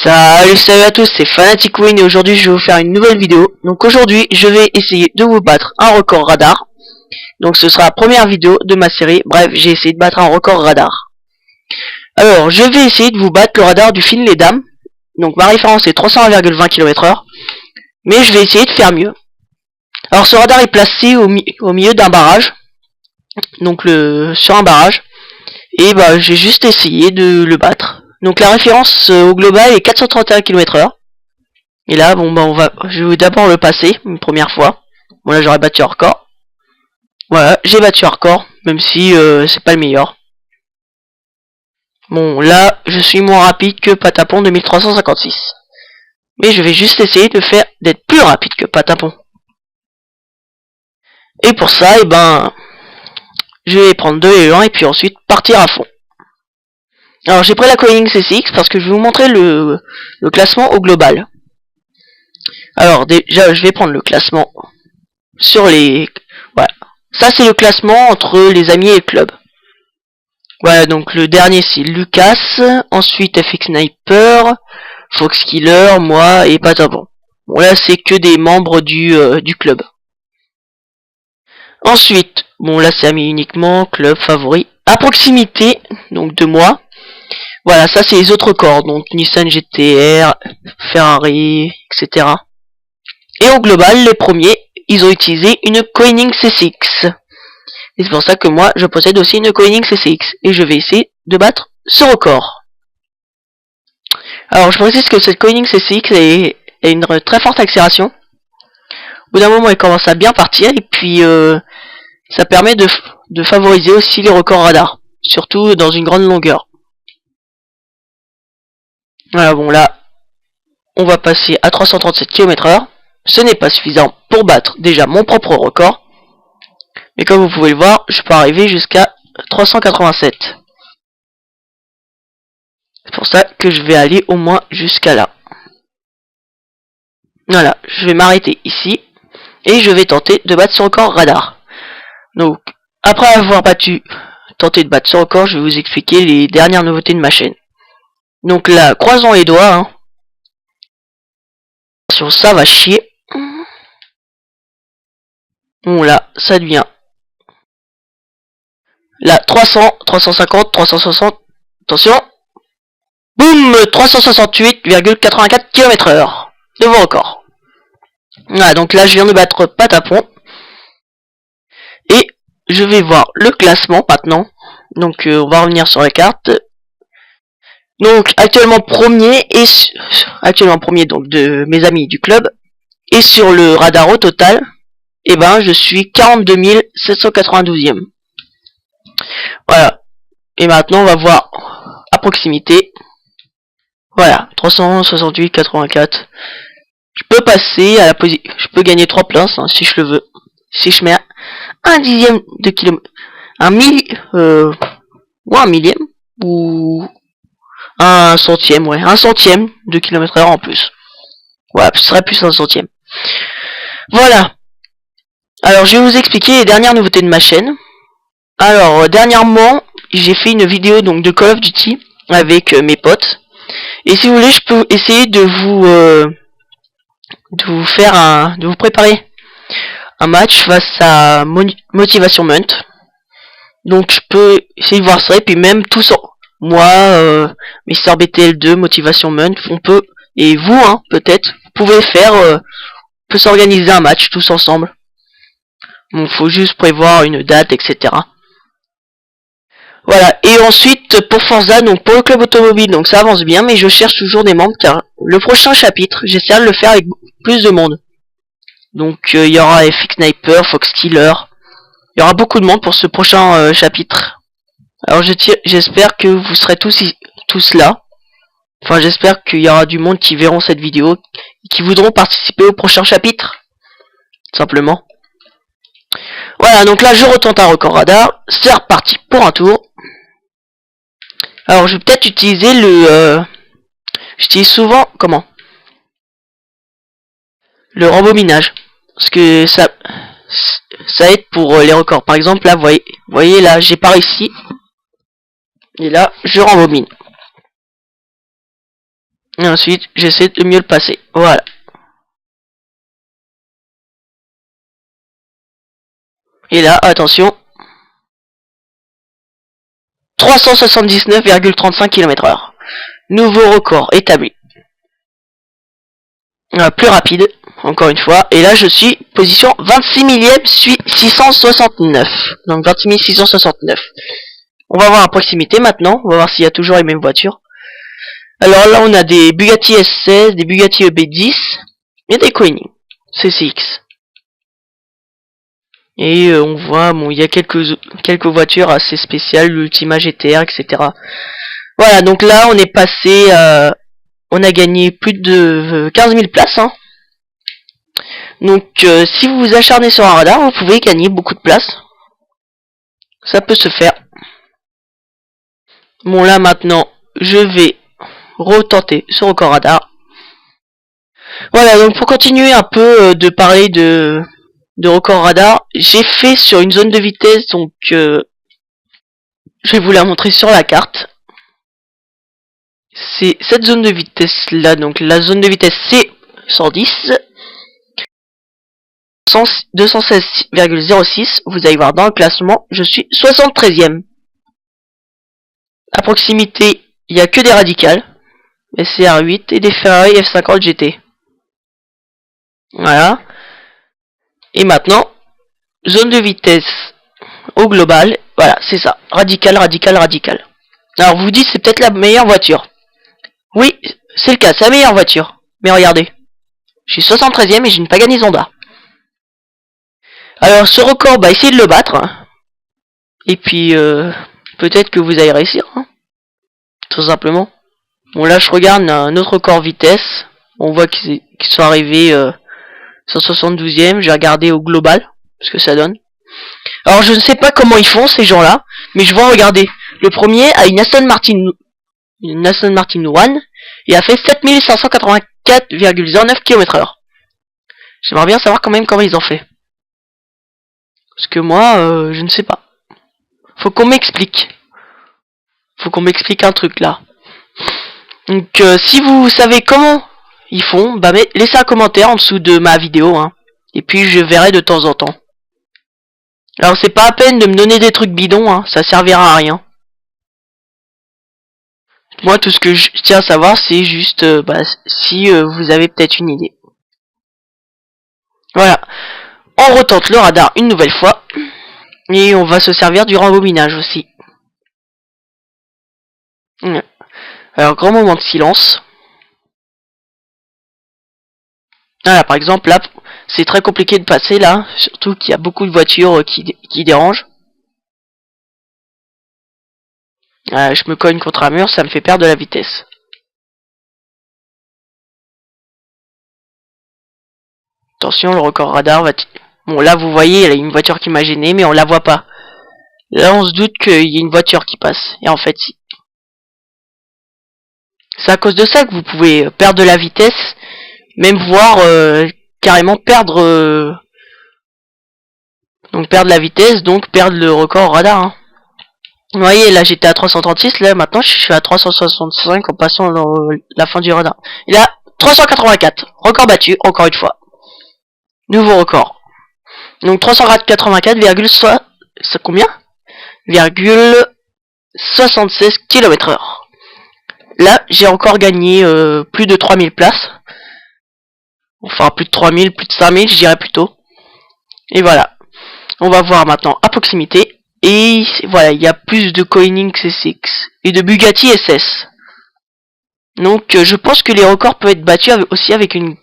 Salut à tous, c'est Fanatic Win et aujourd'hui je vais vous faire une nouvelle vidéo. Donc aujourd'hui je vais essayer de vous battre un record radar. Donc ce sera la première vidéo de ma série. Bref, j'ai essayé de battre un record radar. Alors je vais essayer de vous battre le radar du Finlay Dam. Donc ma référence est 301,20 km/h. Mais je vais essayer de faire mieux. Alors ce radar est placé au milieu d'un barrage. Donc sur un barrage. Et bah j'ai juste essayé de le battre. Donc la référence au global est 431 km/h. Et là, bon bah je vais d'abord le passer une première fois. Bon là j'aurais battu un record. Voilà, j'ai battu un record, même si c'est pas le meilleur. Bon là, je suis moins rapide que Patapon 2356. Mais je vais juste essayer d'être plus rapide que Patapon. Et pour ça, je vais prendre 2 élan et puis ensuite partir à fond. Alors j'ai pris la Koenig CCX parce que je vais vous montrer le classement au global. Alors déjà je vais prendre le classement sur les... Voilà. Ça c'est le classement entre les amis et le club. Voilà, donc le dernier c'est Lucas, ensuite FX Sniper, Fox Killer, moi et Patapon. Bon là c'est que des membres du club. Ensuite, bon là c'est amis uniquement, club, favori, à proximité, donc de moi. Voilà, ça c'est les autres records, donc Nissan GTR, Ferrari, etc. Et au global, les premiers, ils ont utilisé une Koenig CCX. Et c'est pour ça que moi, je possède aussi une Koenig CCX. Et je vais essayer de battre ce record. Alors, je précise que cette Koenig CCX a une très forte accélération. Au bout d'un moment, elle commence à bien partir. Et puis, ça permet de favoriser aussi les records radar. Surtout dans une grande longueur. Voilà, bon là, on va passer à 337 km/h. Ce n'est pas suffisant pour battre déjà mon propre record. Mais comme vous pouvez le voir, je peux arriver jusqu'à 387. C'est pour ça que je vais aller au moins jusqu'à là. Voilà, je vais m'arrêter ici. Et je vais tenter de battre ce record radar. Donc, après avoir tenté de battre ce record, je vais vous expliquer les dernières nouveautés de ma chaîne. Donc là, croisons les doigts. Hein. Sur ça va chier. Bon là, ça devient... Là, 300, 350, 360... Attention. Boum, 368,84 km/h. Nouveau record. Voilà, donc là je viens de battre Patapon. Et je vais voir le classement maintenant. Donc on va revenir sur la carte. Donc actuellement premier donc de mes amis du club. Et sur le radar au total, je suis 42 792e. Voilà. Et maintenant on va voir à proximité. Voilà, 368, 84. Je peux passer à la position. Je peux gagner 3 places hein, si je le veux. Si je mets un dixième de kilomètre. Un millième. Ou un centième, ouais. Un centième de km/h en plus. Voilà, ce serait plus un centième. Voilà. Alors je vais vous expliquer les dernières nouveautés de ma chaîne. Alors dernièrement, j'ai fait une vidéo donc de Call of Duty avec mes potes. Et si vous voulez, je peux essayer de vous préparer un match face à Motivation Munt. Donc je peux essayer de voir ça et puis même tous moi, Mister BTL2, Motivation Munt, on peut et vous hein, peut-être vous pouvez on peut s'organiser un match tous ensemble. Bon, faut juste prévoir une date, etc. Voilà, et ensuite pour Forza, donc pour le club automobile, donc ça avance bien, mais je cherche toujours des membres car le prochain chapitre, j'essaie de le faire avec plus de monde. Donc il y aura FX Sniper, Fox Killer, il y aura beaucoup de monde pour ce prochain chapitre. Alors j'espère que vous serez tous là. Enfin j'espère qu'il y aura du monde qui verront cette vidéo et qui voudront participer au prochain chapitre. Simplement. Voilà, donc là je retente un record radar. C'est reparti pour un tour. Alors je vais peut-être utiliser j'utilise souvent le rembobinage. Parce que ça aide pour les records. Par exemple là, vous voyez là, j'ai pas réussi. Et là, je rembobine. Et ensuite, j'essaie de mieux le passer. Voilà. Et là, attention. 379,35 km/h. Nouveau record établi. Plus rapide, encore une fois. Et là, je suis position 26 millième 669. Donc 26 669. On va voir à proximité maintenant. On va voir s'il y a toujours les mêmes voitures. Alors là, on a des Bugatti S16, des Bugatti EB10 et des Koenig CCX. Et on voit, bon, il y a quelques voitures assez spéciales, l'Ultima GTR, etc. Voilà, donc là, on est passé, on a gagné plus de 15 000 places. Hein. Donc, si vous vous acharnez sur un radar, vous pouvez gagner beaucoup de places. Ça peut se faire. Bon, là, maintenant, je vais retenter ce record radar. Voilà, donc pour continuer un peu de parler de record radar, j'ai fait sur une zone de vitesse, donc je vais vous la montrer sur la carte. C'est cette zone de vitesse là, donc la zone de vitesse c'est 110, 216,06, vous allez voir dans le classement, je suis 73ème. À proximité, il n'y a que des radicales, SCR8 et des Ferrari F50 GT. Voilà. Et maintenant, zone de vitesse au global, voilà, c'est ça. Radical, radical, radical. Alors vous dites c'est peut-être la meilleure voiture. Oui, c'est le cas, c'est la meilleure voiture. Mais regardez, je suis 73ème et j'ai une Pagani Zonda. Alors ce record, bah essayez de le battre. Hein. Et puis peut-être que vous allez réussir. Hein. Tout simplement. Bon là je regarde un autre record vitesse. On voit qu'ils sont arrivés 172ème. J'ai regardé au global ce que ça donne. Alors je ne sais pas comment ils font ces gens-là, mais je vois regarder. Le premier a une Aston Martin One et a fait 7584,09 km/h. J'aimerais bien savoir quand même comment ils ont fait. Parce que moi, je ne sais pas. Faut qu'on m'explique. Faut qu'on m'explique un truc là. Donc si vous savez comment ils font, bah laissez un commentaire en dessous de ma vidéo. Hein. Et puis je verrai de temps en temps. Alors c'est pas à peine de me donner des trucs bidons, hein, ça servira à rien. Moi tout ce que je tiens à savoir c'est juste si vous avez peut-être une idée. Voilà. On retente le radar une nouvelle fois. Et on va se servir du rembobinage aussi. Alors grand moment de silence. Voilà, par exemple là, c'est très compliqué de passer là, surtout qu'il y a beaucoup de voitures qui dérangent. Je me cogne contre un mur, ça me fait perdre de la vitesse. Attention, le record radar va... Bon là vous voyez, il y a une voiture qui m'a gêné, mais on la voit pas. Là on se doute qu'il y a une voiture qui passe. Et en fait si. C'est à cause de ça que vous pouvez perdre de la vitesse, même voir carrément perdre... donc perdre la vitesse, donc perdre le record radar. Hein. Vous voyez, là j'étais à 336, là maintenant je suis à 365 en passant la fin du radar. Et là, 384, record battu, encore une fois. Nouveau record. Donc 384, c'est combien 76 km/h. Là, j'ai encore gagné plus de 3000 places. Enfin, plus de 3000, plus de 5000, je dirais plutôt. Et voilà. On va voir maintenant à proximité. Et voilà, il y a plus de Koenig CCX et de Bugatti SS. Donc, je pense que les records peuvent être battus aussi avec une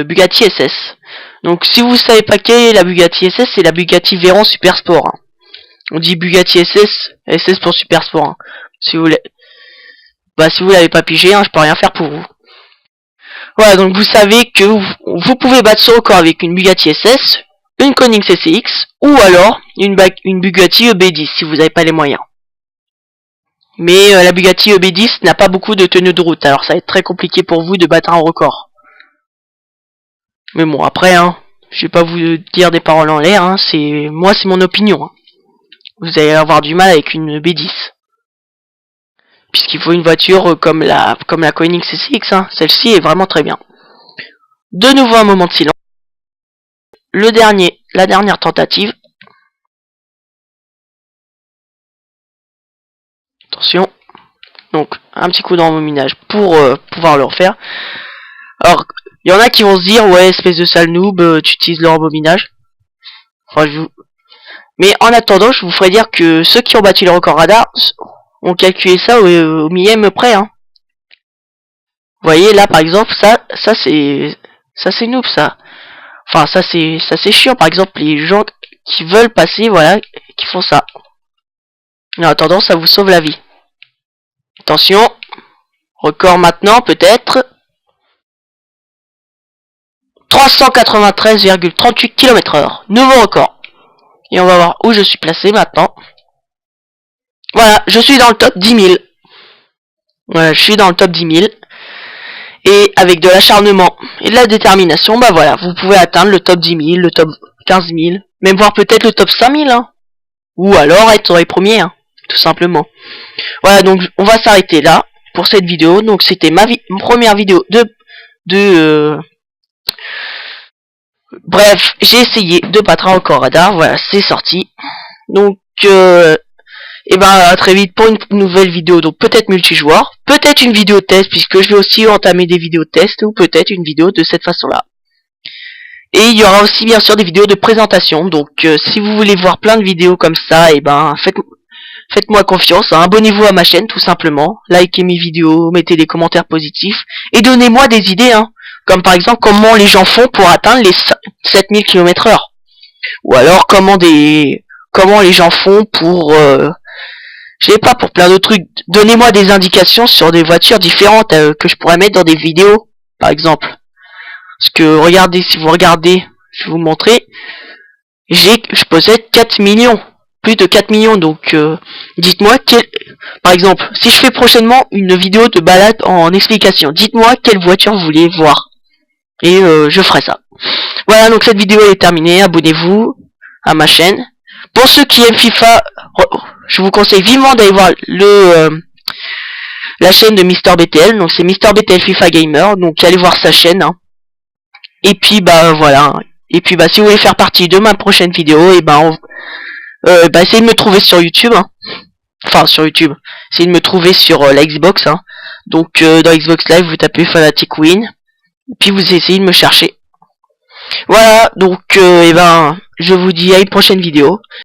Bugatti SS. Donc, si vous savez pas quelle est la Bugatti SS, c'est la Bugatti Veyron Super Sport. Hein. On dit Bugatti SS pour Super Sport. Hein. Si vous voulez... si vous l'avez pas pigé, hein, je peux rien faire pour vous. Voilà, donc vous savez que vous pouvez battre ce record avec une Bugatti SS, une Koenig CCX, ou alors une Bugatti EB10 si vous n'avez pas les moyens. Mais la Bugatti EB10 n'a pas beaucoup de tenue de route, alors ça va être très compliqué pour vous de battre un record. Mais bon, après, hein, je vais pas vous dire des paroles en l'air, hein, c'est mon opinion. Hein. Vous allez avoir du mal avec une EB10. puisqu'il faut une voiture comme la Koenigsegg SX, hein. Celle-ci est vraiment très bien. De nouveau un moment de silence. La dernière tentative. Attention. Donc un petit coup d'embominage pour pouvoir le refaire. Alors, il y en a qui vont se dire, ouais, espèce de sale noob, tu utilises le rembobinage. Enfin, mais en attendant, je vous ferai dire que ceux qui ont battu le record radar ont calculé ça au millième près, hein. Vous voyez, là, par exemple, ça c'est noob, ça. Enfin, ça c'est chiant, par exemple, les gens qui veulent passer, voilà, qui font ça. En attendant, ça vous sauve la vie. Attention, record maintenant, peut-être. 393,38 km/h. Nouveau record. Et on va voir où je suis placé maintenant. Voilà, je suis dans le top 10 000. Voilà, je suis dans le top 10 000. Et avec de l'acharnement et de la détermination, bah voilà, vous pouvez atteindre le top 10 000, le top 15 000, même voir peut-être le top 5 000, hein. Ou alors être sur les premiers, hein, tout simplement. Voilà, donc on va s'arrêter là pour cette vidéo. Donc c'était ma première vidéo Bref, j'ai essayé de battre un record radar, voilà, c'est sorti. Donc, et ben à très vite pour une nouvelle vidéo, donc peut-être multijoueur, peut-être une vidéo test, puisque je vais aussi entamer des vidéos test, ou peut-être une vidéo de cette façon-là. Et il y aura aussi bien sûr des vidéos de présentation, donc si vous voulez voir plein de vidéos comme ça, et ben faites-moi confiance, hein, abonnez-vous à ma chaîne tout simplement, likez mes vidéos, mettez des commentaires positifs, et donnez-moi des idées, hein. Comme par exemple comment les gens font pour atteindre les 7000 km/h. Ou alors comment les gens font pour je sais pas, pour plein de trucs. Donnez-moi des indications sur des voitures différentes que je pourrais mettre dans des vidéos, par exemple. Parce que regardez, si vous regardez, je vais vous montrer, je possède 4 millions. Plus de 4 millions, donc dites-moi par exemple, si je fais prochainement une vidéo de balade en explication, dites-moi quelle voiture vous voulez voir. Et je ferai ça. Voilà, donc cette vidéo est terminée. Abonnez-vous à ma chaîne. Pour ceux qui aiment FIFA, je vous conseille vivement d'aller voir la chaîne de MrBTL. Donc c'est MrBTL FIFA Gamer. Donc allez voir sa chaîne, hein. Et puis bah voilà. Et puis bah si vous voulez faire partie de ma prochaine vidéo, et ben essayez de me trouver sur YouTube, hein. Enfin sur YouTube. Essayez de me trouver sur la Xbox, hein. Donc dans Xbox Live vous tapez Fanatic Win. Et puis vous essayez de me chercher. Voilà, donc et ben je vous dis à une prochaine vidéo.